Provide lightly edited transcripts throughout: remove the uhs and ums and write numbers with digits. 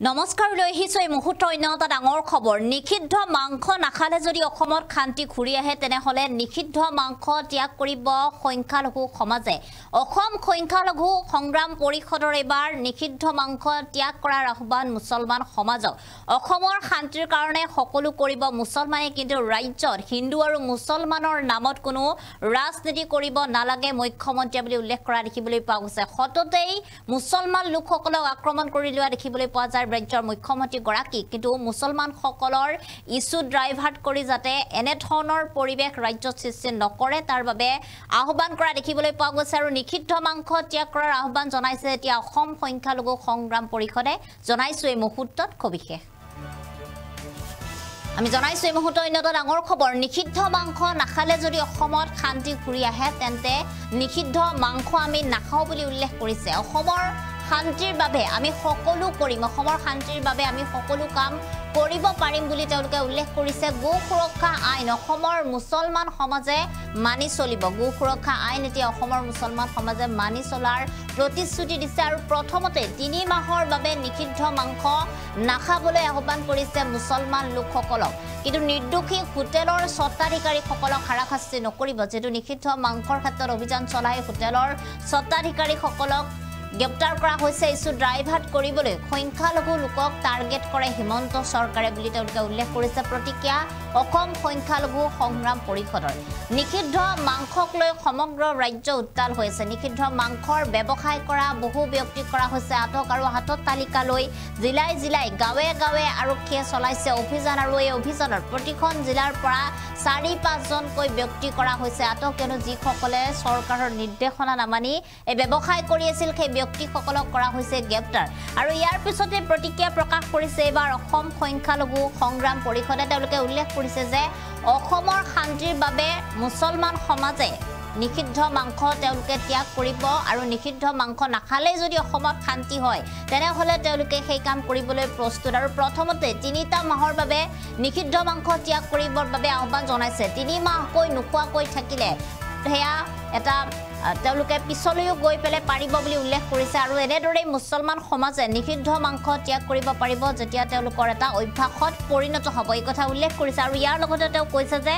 নমস্কাৰ লৈ আহিছো এই মুহূৰ্তৰ অন্য এটা ডাঙৰ খবৰ নিষিদ্ধ মাংস নাখালে যদি অসমত শান্তি ঘূৰি আহে তেনেহলে নিষিদ্ধ মাংস ত্যাগ কৰিব সংখ্যালঘু সমাজে অসম সংখ্যালঘু সংগ্ৰাম পৰিষদৰ এবাৰ নিষিদ্ধ মাংস ত্যাগ কৰাৰ আহ্বান মুছলমান সমাজক অসমৰ শান্তিৰ কাৰণে সকলো কৰিব মুছলমানে কিন্তু ৰাজ্যত হিন্দু আৰু মুছলমানৰ নামত কোনো ৰাজনীতি কৰিব নালাগে মুখ্যমন্ত্ৰী বুলি উল্লেখ কৰা দেখিবলৈ পোৱা গৈছে হততেই মুছলমান লোকসকলক আক্ৰমণ কৰি লোৱা দেখিবলৈ পোৱা যায় ৰাজ্যৰ মুখ্যমন্ত্ৰী গৰাকী কিন্তু মুছলমান সকলৰ ইস্যু ড্ৰাইভাৰ্ট কৰি যাতে এনে ধৰণৰ পৰিবেশ ৰাজ্যত সৃষ্টি নকৰে তাৰ বাবে আহ্বান কৰা দেখিবলৈ পোৱা গৈছে আৰু নিষিদ্ধ মাংস ত্যাগ কৰাৰ আহ্বান জনাইছে এতিয়া অসম সংখ্যালঘু সংগ্ৰাম পৰিষদে জনাইছে এই মুহূৰ্তত কবিশেষ আমি জনাইছো এই মুহূৰ্তৰ অন্য এটা ডাঙৰ খবৰ নিষিদ্ধ মাংস নাখালে যদি অসমত শান্তি ঘূৰি আহে তেন্তে নিষিদ্ধ মাংস আমি নাখাও বুলি উল্লেখ কৰিছে অসমৰ শান্তিৰ বাবে আমি সকলো কৰিম অসমৰ শান্তিৰ বাবে আমি সকলো কাম কৰিব পাৰিম বুলি তেওঁলোকে উল্লেখ কৰিছে গো সুৰক্ষা আইন অসমৰ মুছলমান সমাজে মানি চলিব গো সুৰক্ষা আইন এতিয়া অসমৰ মুছলমান সমাজে মানি চলাৰ প্ৰতিশ্ৰুতি দিছে আৰু প্ৰথমতে 3 মাহৰ বাবে নিষিদ্ধ মাংস নাখাবলৈ আহ্বান কৰিছে মুছলমান লোকসকলক কিন্তু নিৰ্দোষী হোটেলৰ স্বত্বাধিকাৰীসকলক হাৰাশাস্তি নকৰিব যেটো নিষিদ্ধ মাংসৰ ক্ষেত্ৰত অভিযান চলাই হোটেলৰ স্বত্বাধিকাৰীসকলক গ্ৰেপ্তাৰ কৰা হৈছে ইস্যু ড্ৰাইভাৰ্ট কৰিবলৈ সংখ্যালঘু লোকক টাৰ্গেট কৰে হিমন্ত চৰকাৰে বুলি তেওঁলোকে উল্লেখ কৰিছে প্ৰতিক্ৰিয়া অসম সংখ্যালঘু সংগ্ৰাম পৰিষদৰ নিষিদ্ধ মাংসক লৈ সমগ্ৰ ৰাজ্য উত্তাল হৈছে নিষিদ্ধ মাংসৰ ব্যৱসায় কৰা বহু ব্যক্তি কৰা হৈছে আটক আৰু হাতত তালিকা লৈ জিলাই জিলাই গাঁৱে গাঁৱে আৰক্ষীয়ে চলাইছে অভিযান আৰু এই অভিযানৰ প্ৰতিখন জিলাৰ পৰা 4-5 জনকৈ ব্যক্তি কৰা হৈছে আটক কিয়নো যিসকলে চৰকাৰৰ নিৰ্দেশনা নামানি এই ব্যৱসায় কৰি আছিল সেই ব্যক্তিসকলক কৰা হৈছে গ্ৰেপ্তাৰ আৰু ইয়াৰ পিছতে প্ৰতিক্ৰিয়া প্ৰকাশ কৰিছে এবাৰ অসম সংখ্যালঘু সংগ্ৰাম পৰিষদে তেওঁলোকে উল্লেখ কৰিছে যে অসমৰ শান্তিৰ বাবে মুছলমান সমাজে নিষিদ্ধ মাংস তেওঁলোকে ত্যাগ কৰিব আৰু নিষিদ্ধ মাংস নাখালে যদি অসমত শান্তি হয় তেনেহলে তেওঁলোকে সেই কাম কৰিবলৈ প্ৰস্তুত আৰু প্ৰথমতে 3টা মাহৰ বাবে নিষিদ্ধ মাংস ত্যাগ কৰিবৰ বাবে আহ্বান জনাইছে 3 মাহকৈ নোখোৱাকৈ থাকিলে হেয়া এটা তেওঁলোকে পিছলৈও গৈ পেলে পাৰিব বুলি উল্লেখ কৰিছে আৰু এনেদৰে মুছলমান সমাজে নিষিদ্ধ মাংস ত্যাগ কৰিব পাৰিব যেতিয়া তেওঁলোকৰ এটা অভ্যাসত পৰিণত হ'ব এই কথা উল্লেখ কৰিছে আৰু ইয়াৰ লগতে তেওঁ কৈছে যে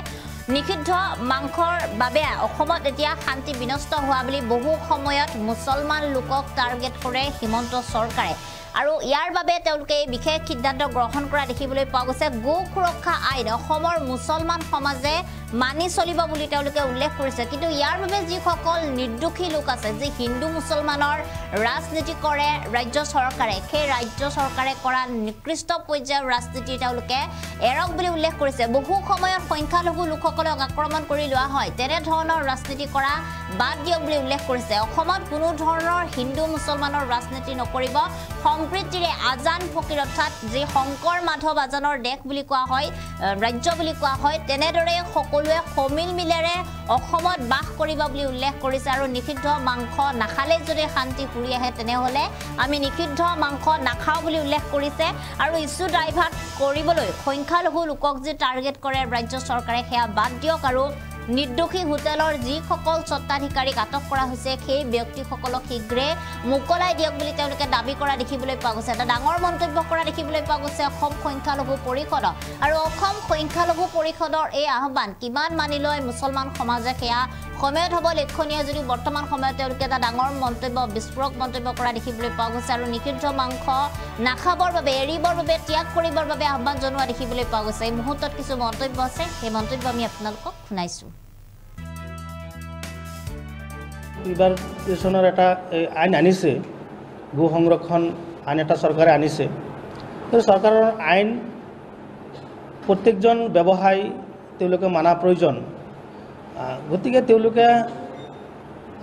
নিষিদ্ধ মাংসৰ বাবে অসমত এতিয়া শান্তি বিনষ্ট হোৱা বুলি বহু সময়ত মুছলমান লোকক টাৰ্গেট কৰে হিমন্ত চৰকাৰে আৰু ইয়াৰ বাবে তেওঁলোকে বিশেষ সিদ্ধান্ত গ্ৰহণ কৰা দেখিবলৈ পোৱা গৈছে গো সুৰক্ষা আইন অসমৰ মুছলমান সমাজে মানি চলিব বুলি তেওঁলোকে উল্লেখ কৰিছে কিন্তু ইয়াৰ বাবে যিসকল নিৰ্দোষী লোক আছে যে হিন্দু মুছলমানৰ ৰাজনীতি কৰে ৰাজ্য চৰকাৰে সেই ৰাজ্য চৰকাৰে কৰা নিকৃষ্ট পৰ্যায়ৰ ৰাজনীতি তেওঁলোকে এৰক বুলি উল্লেখ কৰিছে বহু সময়ত সংখ্যালঘু লোকসকলক আক্ৰমণ কৰি লোৱা হয় তেনে ধৰণৰ ৰাজনীতি কৰা বাদ দিয়ক বুলি উল্লেখ কৰিছে অসমত কোনো ধৰণৰ হিন্দু মুছলমানৰ ৰাজনীতি নকৰিব সম্প্ৰীতিৰে আজান ফকিৰ অৰ্থাৎ যে শংকৰ মাধৱ আজানৰ দেশ বুলি কোৱা হয় ৰাজ্য বুলি কোৱা হয় তেনেদৰে সকলোৱে সমিল মিলেৰে অসমত বাস কৰিব বুলি উল্লেখ কৰিছে আৰু নিষিদ্ধ মাংস নাখালে যদি শান্তি ঘূৰি আহে তেনেহলে আমি নিষিদ্ধ মাংস নাখাও বুলি উল্লেখ কৰিছে আৰু ইস্যু ড্ৰাইভাৰ্ট কৰিবলৈ সংখ্যালঘু লোকক যে টাৰ্গেট কৰে ৰাজ্য চৰকাৰে সেয়া বাদ দিয়ক আৰু নিৰ্দোষী হোটেলৰ যিসকল স্বত্বাধিকাৰীক আটক কৰা হৈছে সেই ব্যক্তিসকলক শীঘ্ৰে মুকলাই দিয়ক বুলি তেওঁলোকে দাবী কৰা দেখিবলৈ পোৱা গৈছে এটা ডাঙৰ মন্তব্য কৰা দেখিবলৈ পোৱা গৈছে অসম সংখ্যালঘু পৰিষদ আৰু অসম সংখ্যালঘু পৰিষদৰ এই আহ্বান কিমান মানি লয় মুছলমান সমাজে সেয়া সময়ত হ'ব লক্ষণীয় যদি বৰ্তমান সময়ত তেওঁলোকে এটা ডাঙৰ মন্তব্য বিস্ফোৰক মন্তব্য কৰা দেখিবলৈ পোৱা গৈছে আৰু নিষিদ্ধ মাংস নাখাবৰ বাবে এৰিবৰ বাবে ত্যাগ কৰিবৰ বাবে আহ্বান জনোৱা দেখিবলৈ পোৱা গৈছে এই মুহূৰ্তত কিছু মন্তব্য আছে সেই মন্তব্য আমি আপোনালোকক শুনাইছো এবাৰ দেশনৰ এটা আইন আনিছে গো সংৰক্ষণ আইন এটা চৰকাৰে আনিছে চৰকাৰৰ আইন প্ৰত্যেকজন ব্যৱসায়ী তেওঁলোকে মানা প্ৰয়োজন গতিকে তেওঁলোকে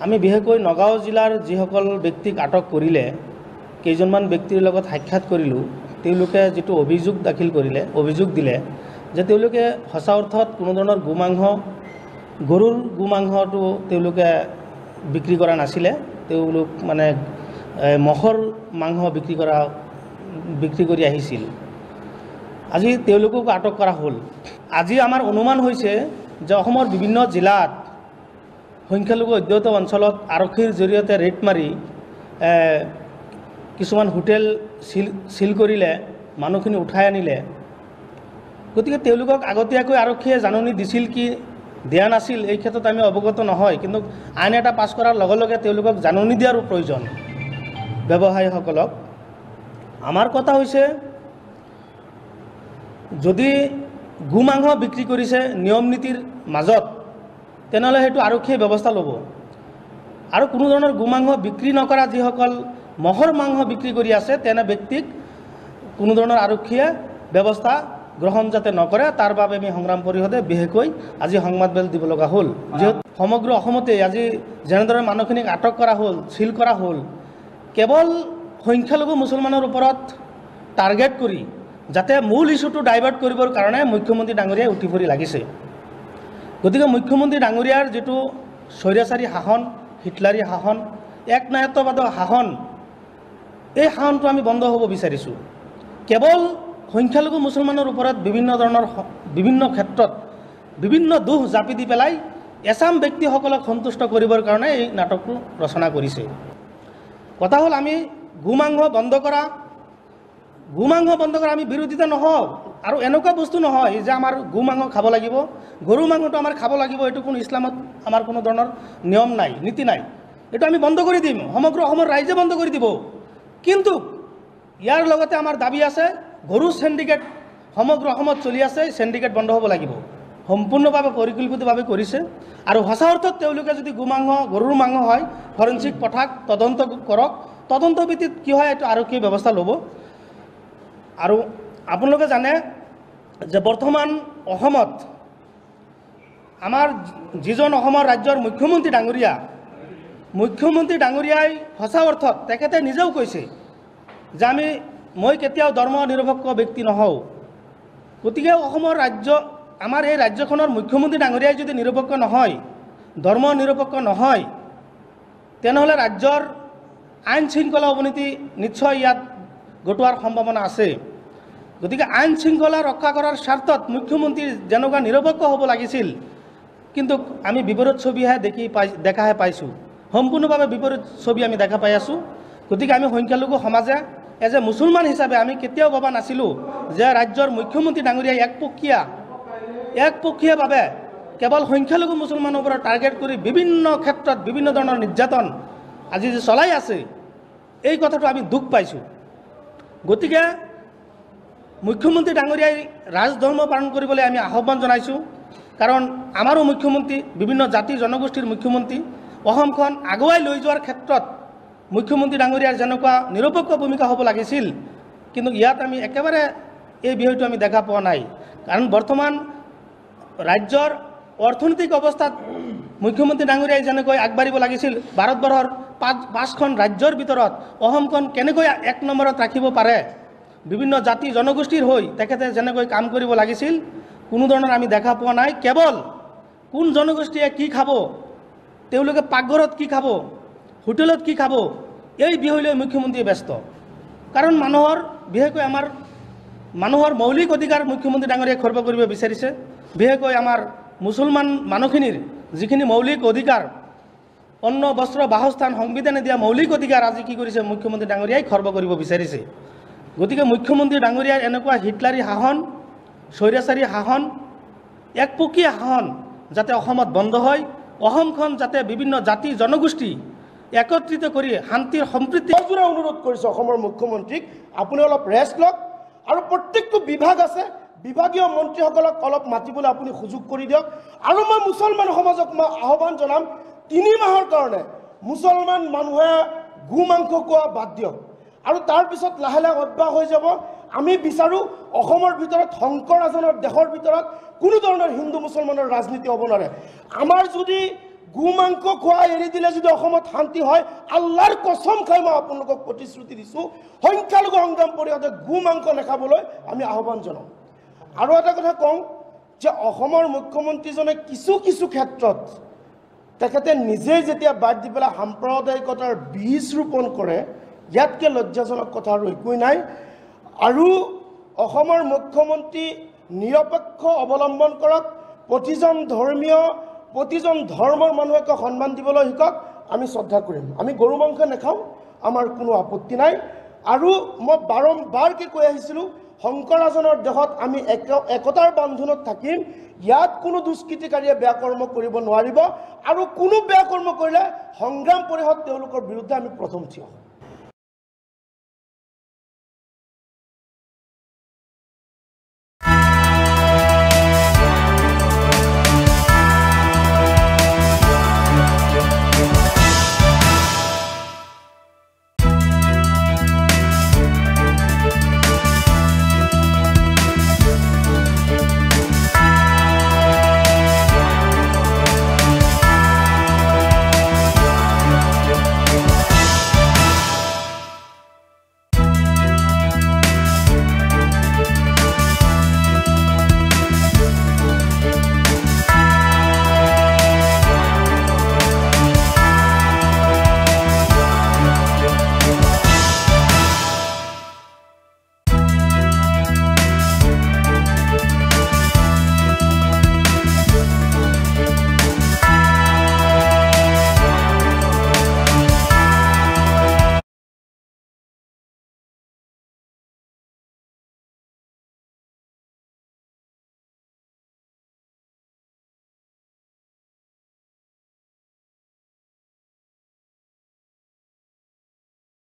আমি বিশেষকৈ নগাঁও জিলাৰ যিসকল ব্যক্তিক আটক কৰিলে কেইজনমান ব্যক্তিৰ লগত সাক্ষাৎ কৰিলোঁ তেওঁলোকে যিটো অভিযোগ দিলে যে তেওঁলোকে সঁচা অৰ্থত কোনো ধৰণৰ গোমাংস গৰুৰ গোমাংসটো তেওঁলোকে বিক্ৰী কৰা নাছিলে তেওঁলোক মানে মহৰ মাংস বিক্ৰী কৰি আহিছিল আজি তেওঁলোকক আটক কৰা হ'ল আজি আমাৰ অনুমান হৈছে যে অসমৰ বিভিন্ন জিলাত সংখ্যালঘু অধ্যুষিত অঞ্চলত আৰক্ষীৰ জৰিয়তে ৰেড মাৰি কিছুমান হোটেল সিল কৰিলে, মানুহখিনি উঠাই আনিলে। গতিকে তেওঁলোকক আগতীয়াকৈ আৰক্ষীয়ে জাননী দিছিল কি দিয়া নাছিল, এই ক্ষেত্ৰত আমি অৱগত নহয়। কিন্তু আইন এটা পাছ কৰাৰ লগে লগে তেওঁলোকক জাননী দিয়াৰো প্ৰয়োজন ব্যৱসায়ীসকলক। আমাৰ কথা হৈছে, যদি গোমাংস বিক্ৰী কৰিছে নিয়ম নীতিৰ মাজত, তেনেহ'লে সেইটো আৰক্ষীয়ে ব্যৱস্থা ল'ব। আৰু কোনো ধৰণৰ গোমাংস বিক্ৰী নকৰা যিসকল মহৰ মাংস বিক্ৰী কৰি আছে, তেনে ব্যক্তিক কোনো ধৰণৰ আৰক্ষীয়ে ব্যৱস্থা গ্ৰহণ যাতে নকৰে, তাৰ বাবে আমি সংগ্ৰাম পৰিষদে বিশেষকৈ আজি সংবাদমেল দিব লগা হ'ল। যিহেতু সমগ্ৰ অসমতে আজি যেনেদৰে মানুহখিনিক আটক কৰা হ'ল, চিল কৰা হ'ল, কেৱল সংখ্যালঘু মুছলমানৰ ওপৰত টাৰ্গেট কৰি যাতে মূল ইছ্যুটো ডাইভাৰ্ট কৰিবৰ কাৰণে মুখ্যমন্ত্ৰী ডাঙৰীয়াই উঠি পৰি লাগিছে। গতিকে মুখ্যমন্ত্ৰী ডাঙৰীয়াৰ যিটো স্বৈৰাচাৰী শাসন, হিটলাৰী শাসন, একনায়কত্ববাদৰ শাসন, এই শাসনটো আমি বন্ধ হ'ব বিচাৰিছোঁ। কেৱল সংখ্যালঘু মুছলমানৰ ওপৰত বিভিন্ন ক্ষেত্ৰত বিভিন্ন দোষ জাপি দি পেলাই এছাম ব্যক্তিসকলক সন্তুষ্ট কৰিবৰ কাৰণে এই নাটকটো ৰচনা কৰিছে। কথা হ'ল, আমি গোমাংস বন্ধ কৰা আমি বিৰোধিতা নহওঁ। আৰু এনেকুৱা বস্তু নহয় যে আমাৰ গোমাংস খাব লাগিব, গৰু মাংসটো আমাৰ খাব লাগিব, এইটো কোনো ইছলামত আমাৰ কোনো ধৰণৰ নিয়ম নাই, নীতি নাই। এইটো আমি বন্ধ কৰি দিম, সমগ্ৰ অসমৰ ৰাইজে বন্ধ কৰি দিব। কিন্তু ইয়াৰ লগতে আমাৰ দাবী আছে, গৰু চেণ্ডিকেট সমগ্ৰ অসমত চলি আছে, চেণ্ডিকেট বন্ধ হ'ব লাগিব। সম্পূৰ্ণভাৱে পৰিকল্পিতভাৱে কৰিছে। আৰু সঁচা অৰ্থত তেওঁলোকে যদি গৰুৰ মাংস হয়, ফৰেঞ্চিক পঠাক, তদন্ত কৰক, তদন্ত ভিত্তিত কি হয় এইটো আৰক্ষীয়ে ব্যৱস্থা ল'ব। আৰু আপোনালোকে জানে যে বৰ্তমান অসমত আমাৰ যিজন অসমৰ ৰাজ্যৰ মুখ্যমন্ত্ৰী ডাঙৰীয়াই সঁচা অৰ্থত তেখেতে নিজেও কৈছে যে মই কেতিয়াও ধৰ্ম নিৰপেক্ষ ব্যক্তি নহওঁ। গতিকে আমাৰ এই ৰাজ্যখনৰ মুখ্যমন্ত্ৰী ডাঙৰীয়াই যদি নিৰপেক্ষ নহয়, ধৰ্ম নিৰপেক্ষ নহয়, তেনেহ'লে ৰাজ্যৰ আইন শৃংখলা অৱনতি নিশ্চয় ইয়াত ঘটোৱাৰ সম্ভাৱনা আছে। গতিকে আইন শৃংখলা ৰক্ষা কৰাৰ স্বাৰ্থত মুখ্যমন্ত্ৰী যেনেকুৱা নিৰপেক্ষ হ'ব লাগিছিল, কিন্তু আমি বিপৰীত ছবিহে দেখাহে পাইছোঁ। সম্পূৰ্ণভাৱে বিপৰীত ছবি আমি দেখা পাই আছোঁ। গতিকে আমি সংখ্যালঘু সমাজে এজ এ মুছলমান হিচাপে আমি কেতিয়াও ভবা নাছিলোঁ যে ৰাজ্যৰ মুখ্যমন্ত্ৰী ডাঙৰীয়াই একপক্ষীয়ভাৱে কেৱল সংখ্যালঘু মুছলমানৰ ওপৰত টাৰ্গেট কৰি বিভিন্ন ক্ষেত্ৰত বিভিন্ন ধৰণৰ নিৰ্যাতন আজি যে চলাই আছে, এই কথাটো আমি দুখ পাইছোঁ। গতিকে মুখ্যমন্ত্ৰী ডাঙৰীয়াই ৰাজধৰ্ম পালন কৰিবলৈ আমি আহ্বান জনাইছোঁ। কাৰণ আমাৰো মুখ্যমন্ত্ৰী, বিভিন্ন জাতি জনগোষ্ঠীৰ মুখ্যমন্ত্ৰী, অসমখন আগুৱাই লৈ যোৱাৰ ক্ষেত্ৰত মুখ্যমন্ত্ৰী ডাঙৰীয়াৰ যেনেকুৱা নিৰপেক্ষ ভূমিকা হ'ব লাগিছিল, কিন্তু ইয়াত আমি একেবাৰে এই বিষয়টো আমি দেখা পোৱা নাই। কাৰণ বৰ্তমান ৰাজ্যৰ অৰ্থনৈতিক অৱস্থাত মুখ্যমন্ত্ৰী ডাঙৰীয়াই যেনেকৈ আগবাঢ়িব লাগিছিল, ভাৰতবৰ্ষৰ 5খন ৰাজ্যৰ ভিতৰত অসমখন কেনেকৈ 1 নম্বৰত ৰাখিব পাৰে, বিভিন্ন জাতি জনগোষ্ঠীৰ হৈ তেখেতে যেনেকৈ কাম কৰিব লাগিছিল, কোনো ধৰণৰ আমি দেখা পোৱা নাই। কেৱল কোন জনগোষ্ঠীয়ে কি খাব, তেওঁলোকে পাকঘৰত কি খাব, হোটেলত কি খাব, এই বিষয়লৈ মুখ্যমন্ত্ৰীয়ে ব্যস্ত। কাৰণ বিশেষকৈ আমাৰ মানুহৰ মৌলিক অধিকাৰ মুখ্যমন্ত্ৰী ডাঙৰীয়াই খৰ্ব কৰিব বিচাৰিছে। বিশেষকৈ আমাৰ মুছলমান মানুহখিনিৰ যিখিনি মৌলিক অধিকাৰ, অন্ন বস্ত্ৰ বাসস্থান সংবিধানে দিয়া মৌলিক অধিকাৰ আজি কি কৰিছে মুখ্যমন্ত্ৰী ডাঙৰীয়াই খৰ্ব কৰিব বিচাৰিছে। গতিকে মুখ্যমন্ত্ৰী ডাঙৰীয়াৰ এনেকুৱা হিটলাৰী শাসন, স্বৈৰাচাৰী শাসন, একপক্ষীয় শাসন যাতে অসমত বন্ধ হয়, অসমখন যাতে বিভিন্ন জাতি জনগোষ্ঠী একত্ৰিত কৰি শান্তিৰ সম্প্ৰীতি অনুৰোধ কৰিছোঁ অসমৰ মুখ্যমন্ত্ৰীক, আপুনি অলপ ৰেষ্ট লওক। আৰু প্ৰত্যেকটো বিভাগ আছে, বিভাগীয় মন্ত্ৰীসকলক অলপ মাতিবলৈ আপুনি সুযোগ কৰি দিয়ক। আৰু মই মুছলমান সমাজক মই আহ্বান জনাম, 3 মাহৰ কাৰণে মুছলমান মানুহে গোমাংস খোৱা বাদ দিয়ক। আৰু তাৰপিছত লাহে লাহে অভ্যাস হৈ যাব। আমি বিচাৰোঁ অসমৰ ভিতৰত শংকৰাজনৰ দেশৰ ভিতৰত কোনো ধৰণৰ হিন্দু মুছলমানৰ ৰাজনীতি হ'ব নোৱাৰে। আমাৰ যদি গোমাংস খোৱা এৰি দিলে যদি অসমত শান্তি হয়, আল্লাহৰ কসম খাই মই আপোনালোকক প্ৰতিশ্ৰুতি দিছোঁ, সংখ্যালঘু সংগ্ৰাম পৰিষদে গোমাংস নাখাবলৈ আমি আহ্বান জনাম। আৰু এটা কথা কওঁ যে অসমৰ মুখ্যমন্ত্ৰীজনে কিছু ক্ষেত্ৰত তেখেতে নিজেই যেতিয়া বাদ দি পেলাই সাম্প্ৰদায়িকতাৰ বীজ ৰোপণ কৰে, ইয়াতকৈ লজ্জাজনক কথা আৰু একোৱেই নাই। আৰু অসমৰ মুখ্যমন্ত্ৰী নিৰপেক্ষ অৱলম্বন কৰক, প্ৰতিজন ধৰ্মৰ মানুহকে সন্মান দিবলৈ শিকক। আমি শ্ৰদ্ধা কৰিম। আমি গৰু মাংস নাখাওঁ, আমাৰ কোনো আপত্তি নাই। আৰু মই বাৰম্বাৰকৈ কৈ আহিছিলোঁ শংকৰাজনৰ দেশত আমি একতাৰ বান্ধোনত থাকিম ইয়াত কোনো দুষ্কৃতিকাৰীয়ে বেয়া কৰ্ম কৰিব নোৱাৰিব আৰু কোনো বেয়া কৰ্ম কৰিলে সংগ্ৰাম পৰিষদ তেওঁলোকৰ বিৰুদ্ধে আমি প্ৰথম থিয় হ'ম